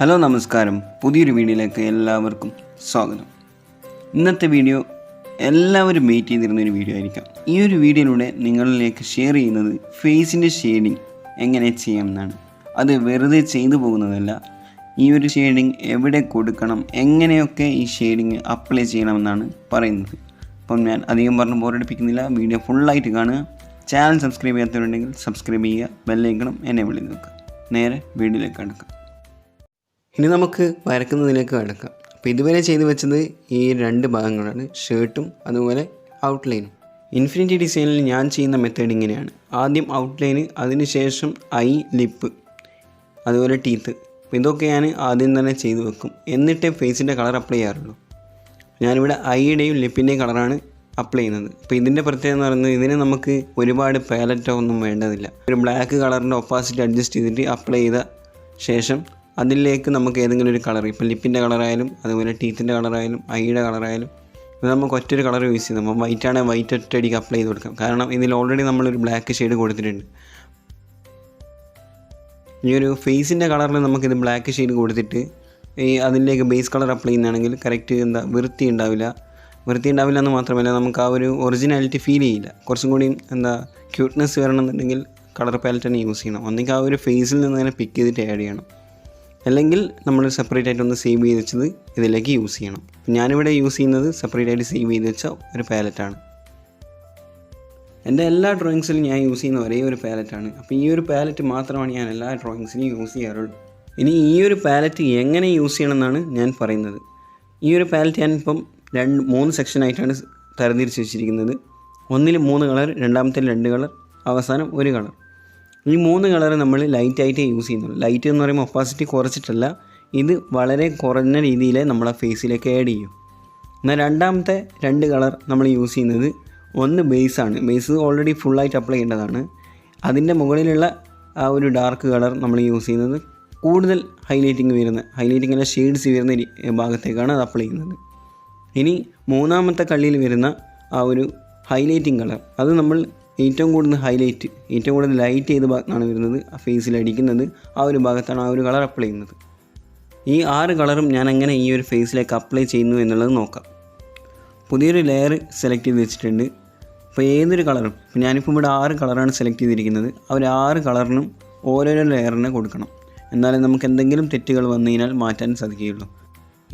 Hello നമസ്കാരം, പുതിയൊരു വീഡിയോയിലേക്ക് എല്ലാവർക്കും സ്വാഗതം. ഇന്നത്തെ വീഡിയോ എല്ലാവരും വെയിറ്റ് ചെയ്തിരുന്നൊരു വീഡിയോ ആയിരിക്കാം. ഈ ഒരു വീഡിയോയിലൂടെ നിങ്ങളിലേക്ക് ഷെയർ ചെയ്യുന്നത് ഫേസിൻ്റെ ഷെയ്ഡിങ് എങ്ങനെ ചെയ്യാമെന്നാണ്. അത് വെറുതെ ചെയ്തു പോകുന്നതല്ല, ഈ ഒരു ഷെയ്ഡിങ് എവിടെ കൊടുക്കണം, എങ്ങനെയൊക്കെ ഈ ഷെയ്ഡിങ് അപ്ലൈ ചെയ്യണമെന്നാണ് പറയുന്നത്. അപ്പം ഞാൻ അധികം പറഞ്ഞ് ബോറടിപ്പിക്കുന്നില്ല, വീഡിയോ ഫുള്ളായിട്ട് കാണുക. ചാനൽ സബ്സ്ക്രൈബ് ചെയ്യാത്തവരുണ്ടെങ്കിൽ സബ്സ്ക്രൈബ് ചെയ്യുക, ബെല്ലൈക്കണം എന്നെ വിളി നോക്കുക. നേരെ വീഡിയോയിലേക്ക് കടക്കാം. ഇനി നമുക്ക് വരക്കുന്നതിലേക്ക് കടക്കാം. അപ്പോൾ ഇതുവരെ ചെയ്തു വെച്ചത് ഈ രണ്ട് ഭാഗങ്ങളാണ്, ഷർട്ടും അതുപോലെ ഔട്ട്ലൈനും. ഇൻഫിനിറ്റി ഡിസൈനിൽ ഞാൻ ചെയ്യുന്ന മെത്തേഡ് ഇങ്ങനെയാണ്. ആദ്യം ഔട്ട്ലൈന്, അതിനുശേഷം ഐ, ലിപ്പ്, അതുപോലെ ടീത്ത്. അപ്പോൾ ഇതൊക്കെ ഞാൻ ആദ്യം തന്നെ ചെയ്തു വെക്കും, എന്നിട്ടേ ഫേസിൻ്റെ കളർ അപ്ലൈ ചെയ്യാറുള്ളൂ. ഞാനിവിടെ ഐയുടെയും ലിപ്പിൻ്റെയും കളറാണ് അപ്ലൈ ചെയ്യുന്നത്. അപ്പോൾ ഇതിൻ്റെ പ്രത്യേകത എന്ന് പറയുന്നത്, ഇതിന് നമുക്ക് ഒരുപാട് പാലറ്റോ ഒന്നും വേണ്ടതില്ല. ഒരു ബ്ലാക്ക് കളറിൻ്റെ ഒപ്പാസിറ്റി അഡ്ജസ്റ്റ് ചെയ്തിട്ട് അപ്ലൈ ചെയ്ത ശേഷം അതിലേക്ക് നമുക്ക് ഏതെങ്കിലും ഒരു കളർ, ഇപ്പോൾ ലിപ്പിൻ്റെ കളറായാലും അതുപോലെ ടീത്തിൻ്റെ കളറായാലും ഐയുടെ കളറായാലും ഇത് നമുക്ക് ഒറ്റൊരു കളർ യൂസ് ചെയ്ത്, നമ്മൾ വൈറ്റ് ആണെങ്കിൽ വൈറ്റ് ഒറ്റയടിക്ക് അപ്ലൈ ചെയ്ത് കൊടുക്കാം. കാരണം ഇതിൽ ഓൾറെഡി നമ്മളൊരു ബ്ലാക്ക് ഷെയ്ഡ് കൊടുത്തിട്ടുണ്ട്. ഈ ഒരു ഫേസിൻ്റെ കളറിൽ നമുക്കിത് ബ്ലാക്ക് ഷെയ്ഡ് കൊടുത്തിട്ട് അതിലേക്ക് ബേസ് കളർ അപ്ലൈ ചെയ്യുന്നതാണെങ്കിൽ കറക്റ്റ് വൃത്തി ഉണ്ടാവില്ല എന്ന് മാത്രമല്ല, നമുക്ക് ആ ഒരു ഒറിജിനാലിറ്റി ഫീൽ ചെയ്യില്ല. കുറച്ചും കൂടി ക്യൂട്ട്നെസ് വരണമെന്നുണ്ടെങ്കിൽ കളർ പാലറ്റ് തന്നെ യൂസ് ചെയ്യണം. ഒന്നെങ്കിൽ ആ ഒരു ഫേസിൽ നിന്ന് തന്നെ പിക്ക് ചെയ്തിട്ട് ആഡ് ചെയ്യണം, അല്ലെങ്കിൽ നമ്മൾ സെപ്പറേറ്റ് ആയിട്ടൊന്ന് സേവ് ചെയ്ത് വെച്ചത് ഇതിലേക്ക് യൂസ് ചെയ്യണം. ഞാനിവിടെ യൂസ് ചെയ്യുന്നത് സെപ്പറേറ്റ് ആയിട്ട് സേവ് ചെയ്ത് വെച്ച ഒരു പാലറ്റാണ്. എൻ്റെ എല്ലാ ഡ്രോയിങ്സിലും ഞാൻ യൂസ് ചെയ്യുന്ന ഒരേ ഒരു പാലറ്റാണ്. അപ്പോൾ ഈ ഒരു പാലറ്റ് മാത്രമാണ് ഞാൻ എല്ലാ ഡ്രോയിങ്സിലും യൂസ് ചെയ്യാറുള്ളൂ. ഇനി ഈ ഒരു പാലറ്റ് എങ്ങനെ യൂസ് ചെയ്യണമെന്നാണ് ഞാൻ പറയുന്നത്. ഈ ഒരു പാലറ്റ് ഞാനിപ്പം 3 സെക്ഷനായിട്ടാണ് തരംതിരിച്ച് വെച്ചിരിക്കുന്നത്. ഒന്നിൽ 3 കളർ, രണ്ടാമത്തെ 2 കളർ, അവസാനം 1 കളർ. ഈ 3 കളർ നമ്മൾ ലൈറ്റായിട്ടേ യൂസ് ചെയ്യുന്നുള്ളൂ. ലൈറ്റ് എന്ന് പറയുമ്പോൾ ഒപ്പാസിറ്റി കുറച്ചിട്ടല്ല, ഇത് വളരെ കുറഞ്ഞ രീതിയിൽ നമ്മളെ ഫേസിലേക്ക് ആഡ് ചെയ്യും. എന്നാൽ രണ്ടാമത്തെ 2 കളർ നമ്മൾ യൂസ് ചെയ്യുന്നത്, ഒന്ന് ബേസാണ്. ബേസ് ഓൾറെഡി ഫുള്ളായിട്ട് അപ്ലൈ ചെയ്യേണ്ടതാണ്. അതിൻ്റെ മുകളിലുള്ള ആ ഒരു ഡാർക്ക് കളർ നമ്മൾ യൂസ് ചെയ്യുന്നത് കൂടുതൽ ഹൈലൈറ്റിംഗ് അല്ല, ഷെയ്ഡ്സ് വരുന്ന ഭാഗത്തേക്കാണ് അത് അപ്ലൈ ചെയ്യുന്നത്. ഇനി മൂന്നാമത്തെ കള്ളിയിൽ വരുന്ന ആ ഒരു ഹൈലൈറ്റിംഗ് കളർ, അത് നമ്മൾ ഏറ്റവും കൂടുതൽ ലൈറ്റ് ചെയ്ത ഭാഗത്താണ് വരുന്നത്, ആ ഫേസിൽ അടിക്കുന്നത്. ആ ഒരു ഭാഗത്താണ് ആ ഒരു കളർ അപ്ലൈ ചെയ്യുന്നത്. ഈ 6 കളറും ഞാൻ എങ്ങനെ ഈ ഒരു ഫേസിലേക്ക് അപ്ലൈ ചെയ്യുന്നു എന്നുള്ളത് നോക്കാം. പുതിയൊരു ലെയർ സെലക്ട് ചെയ്ത് വെച്ചിട്ടുണ്ട്. അപ്പോൾ ഏതൊരു കളറും, ഞാനിപ്പോൾ ഇവിടെ 6 കളറാണ് സെലക്ട് ചെയ്തിരിക്കുന്നത്. ആ ഒരു 6 കളറിനും ഓരോരോ ലെയറിനെ കൊടുക്കണം, എന്നാലേ നമുക്ക് എന്തെങ്കിലും തെറ്റുകൾ വന്നു കഴിഞ്ഞാൽ മാറ്റാൻ സാധിക്കുകയുള്ളൂ.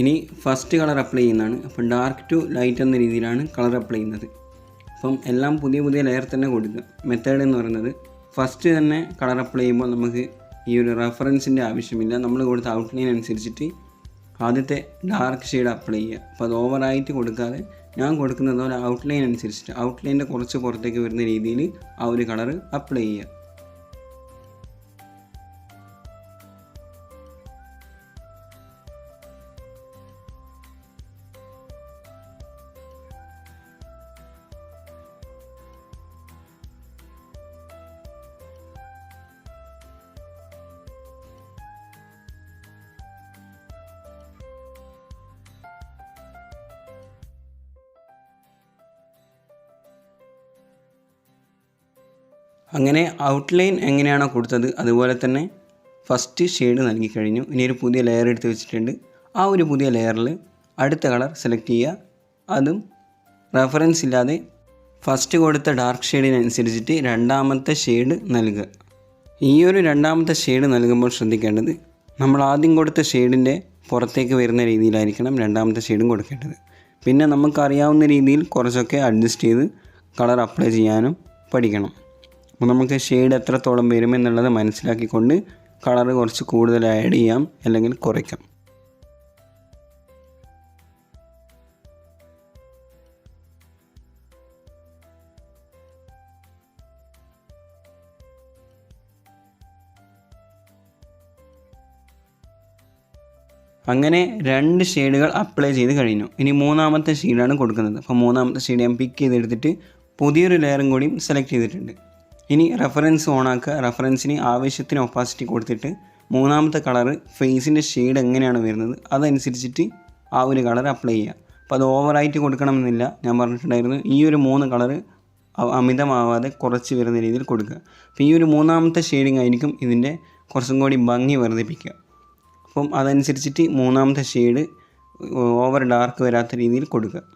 ഇനി ഫസ്റ്റ് കളർ അപ്ലൈ ചെയ്യുന്നതാണ്. അപ്പം ഡാർക്ക് ടു ലൈറ്റ് എന്ന രീതിയിലാണ് കളർ അപ്ലൈ ചെയ്യുന്നത്. അപ്പം എല്ലാം പുതിയ ലെയർ തന്നെ കൊടുക്കുക. മെത്തേഡ് എന്ന് പറയുന്നത്, ഫസ്റ്റ് തന്നെ കളർ അപ്ലൈ ചെയ്യുമ്പോൾ നമുക്ക് ഈ ഒരു റെഫറൻസിൻ്റെ ആവശ്യമില്ല. നമ്മൾ കൊടുത്ത ഔട്ട്ലൈൻ അനുസരിച്ചിട്ട് ആദ്യത്തെ ഡാർക്ക് ഷെയ്ഡ് അപ്ലൈ ചെയ്യുക. അപ്പോൾ അത് ഓവറായിട്ട് കൊടുക്കാതെ ഞാൻ കൊടുക്കുന്നത് പോലെ ഔട്ട്ലൈൻ അനുസരിച്ചിട്ട്, ഔട്ട്ലൈൻ്റെ കുറച്ച് പുറത്തേക്ക് വരുന്ന രീതിയിൽ ആ ഒരു കളർ അപ്ലൈ ചെയ്യുക. അങ്ങനെ ഔട്ട്ലൈൻ എങ്ങനെയാണോ കൊടുത്തത് അതുപോലെ തന്നെ ഫസ്റ്റ് ഷെയ്ഡ് നൽകി കഴിഞ്ഞു. ഇനി ഒരു പുതിയ ലെയർ എടുത്ത് വെച്ചിട്ടുണ്ട്. ആ ഒരു പുതിയ ലെയറിൽ അടുത്ത കളർ സെലക്ട് ചെയ്യുക. അതും റെഫറൻസ് ഇല്ലാതെ ഫസ്റ്റ് കൊടുത്ത ഡാർക്ക് ഷെയ്ഡിനനുസരിച്ചിട്ട് രണ്ടാമത്തെ ഷെയ്ഡ് നൽകുക. ഈ ഒരു രണ്ടാമത്തെ ഷെയ്ഡ് നൽകുമ്പോൾ ശ്രദ്ധിക്കേണ്ടത്, നമ്മൾ ആദ്യം കൊടുത്ത ഷെയ്ഡിൻ്റെ പുറത്തേക്ക് വരുന്ന രീതിയിലായിരിക്കണം രണ്ടാമത്തെ ഷെയ്ഡും കൊടുക്കേണ്ടത്. പിന്നെ നമുക്കറിയാവുന്ന രീതിയിൽ കുറച്ചൊക്കെ അഡ്ജസ്റ്റ് ചെയ്ത് കളർ അപ്ലൈ ചെയ്യാനും പഠിക്കണം. അപ്പോൾ നമുക്ക് ഷെയ്ഡ് എത്രത്തോളം വരുമെന്നുള്ളത് മനസ്സിലാക്കിക്കൊണ്ട് കളർ കുറച്ച് കൂടുതൽ ആഡ് ചെയ്യാം, അല്ലെങ്കിൽ കുറയ്ക്കാം. അങ്ങനെ 2 ഷെയ്ഡുകൾ അപ്ലൈ ചെയ്ത് കഴിഞ്ഞു. ഇനി മൂന്നാമത്തെ ഷെയ്ഡാണ് കൊടുക്കുന്നത്. അപ്പോൾ മൂന്നാമത്തെ ഷെയ്ഡ് ഞാൻ പിക്ക് ചെയ്തെടുത്തിട്ട് പുതിയൊരു ലെയറും കൂടിയും സെലക്ട് ചെയ്തിട്ടുണ്ട്. ഇനി റെഫറൻസ് ഓണാക്കുക. റെഫറൻസിന് ആവശ്യത്തിന് ഒപ്പാസിറ്റി കൊടുത്തിട്ട് മൂന്നാമത്തെ കളർ ഫേസിൻ്റെ ഷെയ്ഡ് എങ്ങനെയാണ് വരുന്നത് അതനുസരിച്ചിട്ട് ആ ഒരു കളർ അപ്ലൈ ചെയ്യുക. അപ്പോൾ അത് ഓവറായിട്ട് കൊടുക്കണമെന്നില്ല, ഞാൻ പറഞ്ഞിട്ടുണ്ടായിരുന്നു. ഈ ഒരു 3 കളർ അമിതമാവാതെ കുറച്ച് വരുന്ന രീതിയിൽ കൊടുക്കുക. അപ്പോൾ ഈ ഒരു മൂന്നാമത്തെ ഷെയ്ഡിങ് ആയിരിക്കും ഇതിൻ്റെ കുറച്ചും കൂടി ഭംഗി വർദ്ധിപ്പിക്കുക. അപ്പം അതനുസരിച്ചിട്ട് മൂന്നാമത്തെ ഷെയ്ഡ് ഓവർ ഡാർക്ക് വരാത്ത രീതിയിൽ കൊടുക്കുക.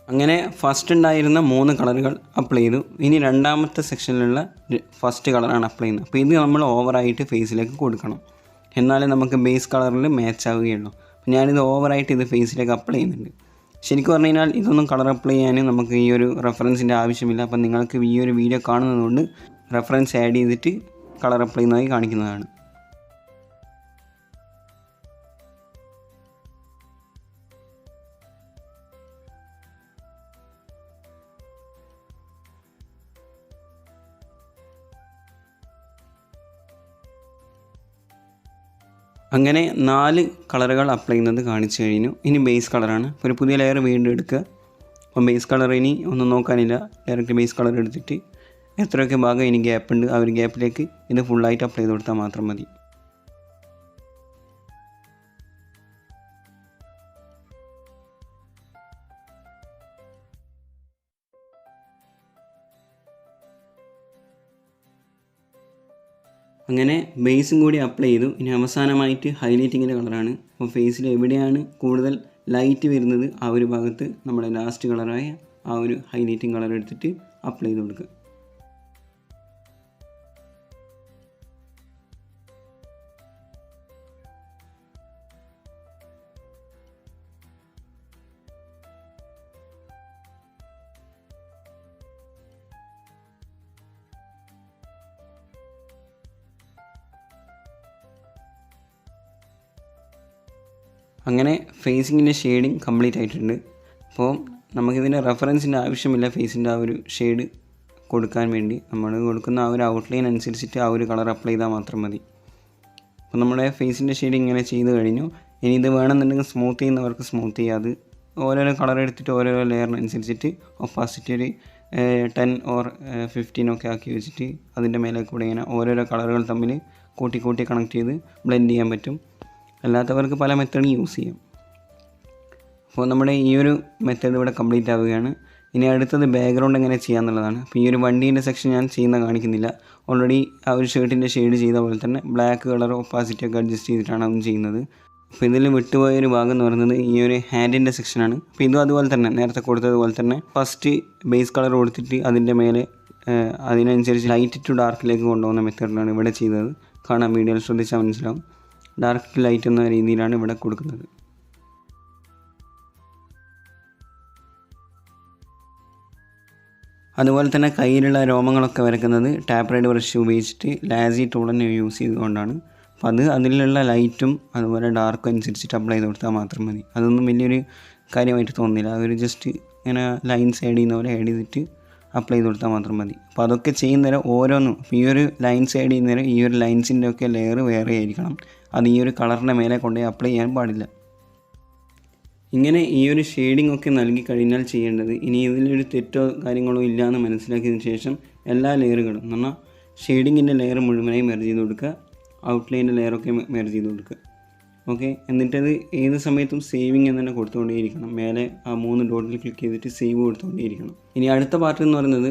അങ്ങനെ ഫസ്റ്റ് ഉണ്ടായിരുന്ന 3 കളറുകൾ അപ്ലൈ ചെയ്തു. ഇനി രണ്ടാമത്തെ സെക്ഷനിലുള്ള ഫസ്റ്റ് കളറാണ് അപ്ലൈ ചെയ്യുന്നത്. അപ്പോൾ ഇത് നമ്മൾ ഓവറായിട്ട് ഫേസിലേക്ക് കൊടുക്കണം, എന്നാലേ നമുക്ക് ബേസ് കളറിൽ മാച്ച് ആവുകയുള്ളൂ. അപ്പോൾ ഞാനിത് ഓവറായിട്ട് ഇത് ഫേസിലേക്ക് അപ്ലൈ ചെയ്യുന്നുണ്ട്. ശരിക്കും പറഞ്ഞു കഴിഞ്ഞാൽ ഇതൊന്നും കളർ അപ്ലൈ ചെയ്യാൻ നമുക്ക് ഈ ഒരു റെഫറൻസിൻ്റെ ആവശ്യമില്ല. അപ്പോൾ നിങ്ങൾക്ക് ഈ ഒരു വീഡിയോ കാണുന്നതുകൊണ്ട് റെഫറൻസ് ആഡ് ചെയ്തിട്ട് കളർ അപ്ലൈ ചെയ്യുന്നതായി കാണിക്കുന്നതാണ്. അങ്ങനെ 4 കളറുകൾ അപ്ലൈ ചെയ്യുന്നത് കാണിച്ചു കഴിഞ്ഞു. ഇനി ബേസ് കളറാണ്. ഒരു പുതിയ ലെയർ വീണ്ടും എടുക്കുക. അപ്പം ബേസ് കളർ ഇനി ഒന്നും നോക്കാനില്ല, ഡയറക്റ്റ് ബേസ് കളർ എടുത്തിട്ട് എത്രയൊക്കെ ഭാഗം ഇനി ഗ്യാപ്പ് ഉണ്ട് ആ ഒരു ഗ്യാപ്പിലേക്ക് ഇത് ഫുള്ളായിട്ട് അപ്ലൈ ചെയ്ത് കൊടുത്താൽ മാത്രം മതി. അങ്ങനെ ബേസും കൂടി അപ്ലൈ ചെയ്തു. ഇനി അവസാനമായിട്ട് ഹൈലൈറ്റിങ്ങിൻ്റെ കളറാണ്. അപ്പോൾ ഫേസിൽ എവിടെയാണ് കൂടുതൽ ലൈറ്റ് വരുന്നത് ആ ഒരു ഭാഗത്ത് നമ്മുടെ ലാസ്റ്റ് കളറായ ആ ഒരു ഹൈലൈറ്റിംഗ് കളർ എടുത്തിട്ട് അപ്ലൈ ചെയ്ത് കൊടുക്കുക. അങ്ങനെ ഫേസിങ്ങിൻ്റെ ഷെയ്ഡിങ് കംപ്ലീറ്റ് ആയിട്ടുണ്ട്. അപ്പോൾ നമുക്കിതിൻ്റെ റെഫറൻസിൻ്റെ ആവശ്യമില്ല. ഫേസിൻ്റെ ആ ഒരു ഷെയ്ഡ് കൊടുക്കാൻ വേണ്ടി നമ്മൾ കൊടുക്കുന്ന ആ ഒരു ഔട്ട്ലൈൻ അനുസരിച്ചിട്ട് ആ ഒരു കളർ അപ്ലൈ ചെയ്താൽ മാത്രം മതി. അപ്പോൾ നമ്മുടെ ഫേസിൻ്റെ ഷെയ്ഡ് ഇങ്ങനെ ചെയ്ത് കഴിഞ്ഞു. ഇനി ഇത് വേണമെന്നുണ്ടെങ്കിൽ സ്മൂത്ത് ചെയ്യുന്നവർക്ക് സ്മൂത്ത് ചെയ്യാതെ ഓരോരോ കളർ എടുത്തിട്ട് ഓരോരോ ലെയറിനനുസരിച്ചിട്ട് ഒപ്പാസിറ്റി ഒരു 10 or 15 ഒക്കെ ആക്കി വെച്ചിട്ട് അതിൻ്റെ മേലെ കൂടെ ഇങ്ങനെ ഓരോരോ കളറുകൾ തമ്മിൽ കൂട്ടി കണക്ട് ചെയ്ത് ബ്ലെൻഡ് ചെയ്യാൻ പറ്റും. അല്ലാത്തവർക്ക് പല മെത്തേഡും യൂസ് ചെയ്യാം. അപ്പോൾ നമ്മുടെ ഈ ഒരു മെത്തേഡ് ഇവിടെ കംപ്ലീറ്റ് ആവുകയാണ്. ഇനി അടുത്തത് ബാക്ക്ഗ്രൗണ്ട് എങ്ങനെ ചെയ്യാമെന്നുള്ളതാണ്. അപ്പോൾ ഈ ഒരു വണ്ടീൻ്റെ സെക്ഷൻ ഞാൻ ചെയ്യുന്ന കാണിക്കുന്നില്ല. ഓൾറെഡി ആ ഒരു ഷർട്ടിൻ്റെ ഷെയ്ഡ് ചെയ്ത പോലെ തന്നെ ബ്ലാക്ക് കളർ ഒപ്പാസിറ്റി ഒക്കെ അഡ്ജസ്റ്റ് ചെയ്തിട്ടാണ് അതും ചെയ്യുന്നത്. അപ്പോൾ ഇതിൽ വിട്ടുപോയൊരു ഭാഗം എന്ന് പറയുന്നത് ഈ ഒരു ഹാൻഡിൻ്റെ സെക്ഷനാണ്. അപ്പോൾ ഇതും അതുപോലെ തന്നെ നേരത്തെ കൊടുത്തതുപോലെ തന്നെ ഫസ്റ്റ് ബേസ് കളർ കൊടുത്തിട്ട് അതിൻ്റെ മേലെ അതിനനുസരിച്ച് ലൈറ്റ് ടു ഡാർക്കിലേക്ക് കൊണ്ടുപോകുന്ന മെത്തേഡിലാണ് ഇവിടെ ചെയ്തത്. കാണാൻ വീഡിയോയിൽ ശ്രദ്ധിച്ചാൽ മനസ്സിലാവും. ഡാർക്ക് ലൈറ്റ് എന്ന രീതിയിലാണ് ഇവിടെ കൊടുക്കുന്നത്. അതുപോലെ തന്നെ കയ്യിലുള്ള രോമങ്ങളൊക്കെ വരയ്ക്കുന്നത് ടാപ്പ് റൈഡ് ബ്രഷ് ഉപയോഗിച്ചിട്ട് ലാസി ടൂൾ തന്നെ യൂസ് ചെയ്തുകൊണ്ടാണ്. അപ്പോൾ അതിലുള്ള ലൈറ്റും അതുപോലെ ഡാർക്കും അനുസരിച്ചിട്ട് അപ്ലൈ ചെയ്ത് കൊടുത്താൽ മാത്രം മതി. അതൊന്നും വലിയൊരു കാര്യമായിട്ട് തോന്നുന്നില്ല. അതൊരു ജസ്റ്റ് ഇങ്ങനെ ലൈൻസ് ആഡ് ചെയ്യുന്ന പോലെ ആഡ് ചെയ്തിട്ട് അപ്ലൈ ചെയ്ത് കൊടുത്താൽ മാത്രം മതി. അപ്പോൾ അതൊക്കെ ചെയ്യുന്നേരം ഓരോന്നും ഇപ്പോൾ ഈ ഒരു ലൈൻസ് ആഡ് ചെയ്യുന്നേരം ഈ ഒരു ലൈൻസിൻ്റെ ഒക്കെ ലെയർ വേറെ ആയിരിക്കണം. അത് ഈ ഒരു കളറിൻ്റെ മേലെ കൊണ്ടുപോയി അപ്ലൈ ചെയ്യാൻ പാടില്ല. ഇങ്ങനെ ഈ ഒരു ഷെയ്ഡിംഗ് ഒക്കെ നൽകി കഴിഞ്ഞാൽ ചെയ്യേണ്ടത്, ഇനി ഇതിലൊരു തെറ്റോ കാര്യങ്ങളോ ഇല്ല എന്ന് മനസ്സിലാക്കിയതിന് ശേഷം എല്ലാ ലെയറുകളും എന്ന് പറഞ്ഞാൽ ഷെയ്ഡിങ്ങിൻ്റെ ലെയർ മുഴുവനായി മെർജ് ചെയ്ത് കൊടുക്കുക, ഔട്ട്ലൈൻ്റെ ലെയറൊക്കെ മെർജ് ചെയ്ത് കൊടുക്കുക. ഓക്കെ, എന്നിട്ടത് ഏത് സമയത്തും സേവിങ് എന്ന് തന്നെ കൊടുത്തുകൊണ്ടേയിരിക്കണം. മേലെ ആ 3 ഡോട്ടിൽ ക്ലിക്ക് ചെയ്തിട്ട് സേവ് കൊടുത്തുകൊണ്ടേയിരിക്കണം. ഇനി അടുത്ത പാർട്ട് എന്ന് പറയുന്നത്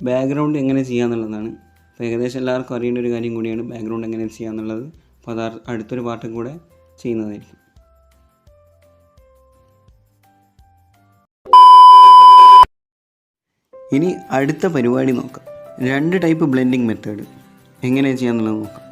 ബാക്ക്ഗ്രൗണ്ട് എങ്ങനെ ചെയ്യാന്നുള്ളതാണ്. അപ്പോൾ ഏകദേശം എല്ലാവർക്കും അറിയേണ്ട ഒരു കാര്യം കൂടിയാണ് ബാക്ക്ഗ്രൗണ്ട് എങ്ങനെ ചെയ്യാന്നുള്ളത്. അപ്പോൾ അത് അടുത്തൊരു പാർട്ടും കൂടെ ചെയ്യുന്നതായിരിക്കും. ഇനി അടുത്ത പരിപാടി നോക്കാം. 2 ടൈപ്പ് ബ്ലെൻഡിങ് മെത്തേഡ് എങ്ങനെ ചെയ്യാന്നുള്ളത് നോക്കാം.